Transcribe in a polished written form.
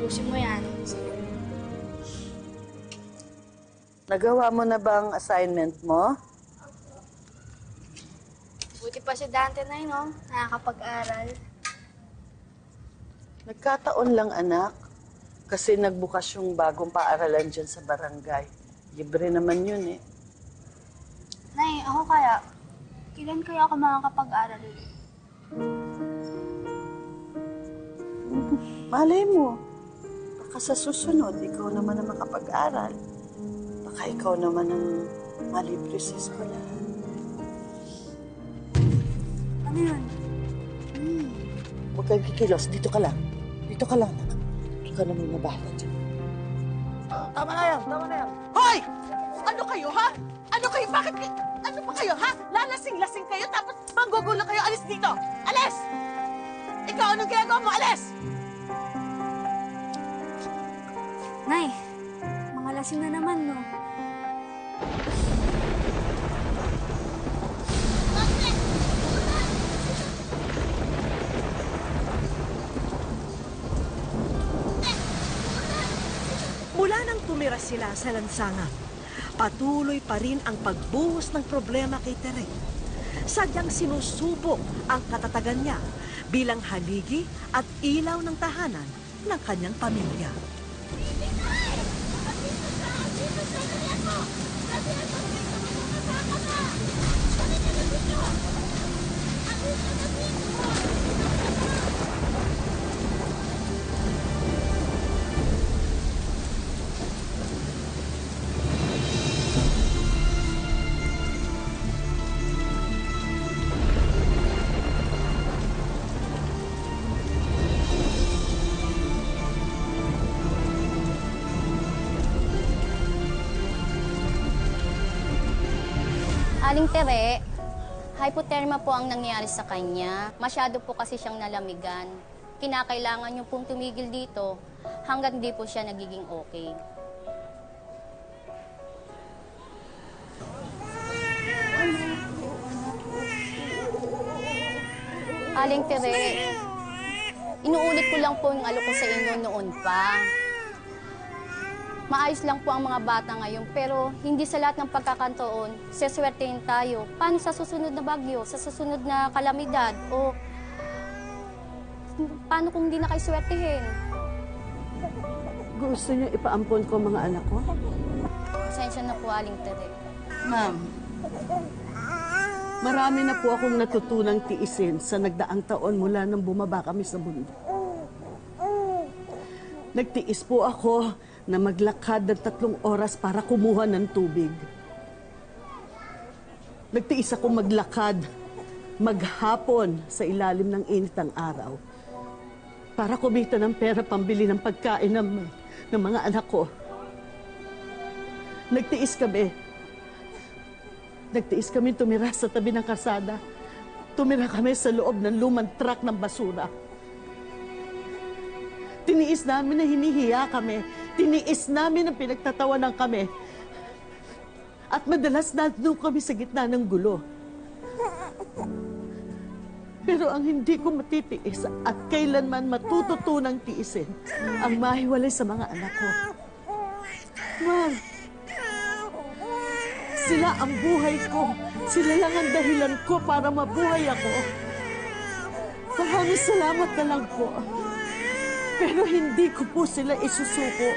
Ayusin mo yan. Nagawa mo na bang assignment mo? Buti pa si Dante na yun, no? Nakakapag-aral. Nagkataon lang, anak. Kasi nagbukas yung bagong paaralan dyan sa barangay. Libre naman yun, eh. Nay, ako kaya, kailan kaya ako makakapag-aral ulit? Malay mo. Baka sa susunod, ikaw naman ang makapag-aral. Baka ikaw naman ang malibre sa eskwelahan. Ano yun? Huwag kang kikilos. Dito ka lang. Dito ka lang, anak. Ikaw naman mabahala dyan. Tama na yan! Tama na yan! Hoy! Ano kayo, ha? Ano kayo? Bakit? Ano pa kayo, ha? Lalasing-lasing kayo tapos manggugulo kayo. Alis dito! Alis! Ikaw, anong ginagawa mo? Alis! Nay, mga lasing na naman, no? Mula nang tumira sila sa lansangan, patuloy pa rin ang pagbuhos ng problema kay Tere. Sadyang sinusubok ang katatagan niya bilang haligi at ilaw ng tahanan ng kanyang pamilya. Aling Tere, hypothermia po ang nangyari sa kanya. Masyado po kasi siyang nalamigan. Kinakailangan niyo pong tumigil dito hanggang di po siya nagiging okay. Aling Tere, inuulit ko lang po yung alo ko sa inyo noon pa. Maayos lang po ang mga bata ngayon, pero hindi sa lahat ng pagkakantoon, seswertein tayo. Paano sa susunod na bagyo, sa susunod na kalamidad, o paano kung hindi na kayo swertehin? Gusto niyo ipaampon ko mga anak ko? Pasensya na po, Aling Tere. Ma'am, marami na po akong natutunang tiisin sa nagdaang taon mula nang bumaba kami sa bundok. Nagtiis po ako na maglakad ng 3 oras para kumuha ng tubig. Nagtiis ako maglakad, maghapon sa ilalim ng init ng araw para kumita ng pera pambili ng pagkain ng mga anak ko. Nagtiis kami tumira sa tabi ng kalsada. Tumira kami sa loob ng lumang truck ng basura. Tiniis namin na hinihiya kami. Tiniis namin na pinagtatawanan kami. At madalas nandun kami sa gitna ng gulo. Pero ang hindi ko matitiis at kailanman matututunang tiisin ang mahiwalay sa mga anak ko. Ma'am, sila ang buhay ko. Sila lang ang dahilan ko para mabuhay ako. Maraming salamat na lang po. Pero hindi ko po sila isusuko.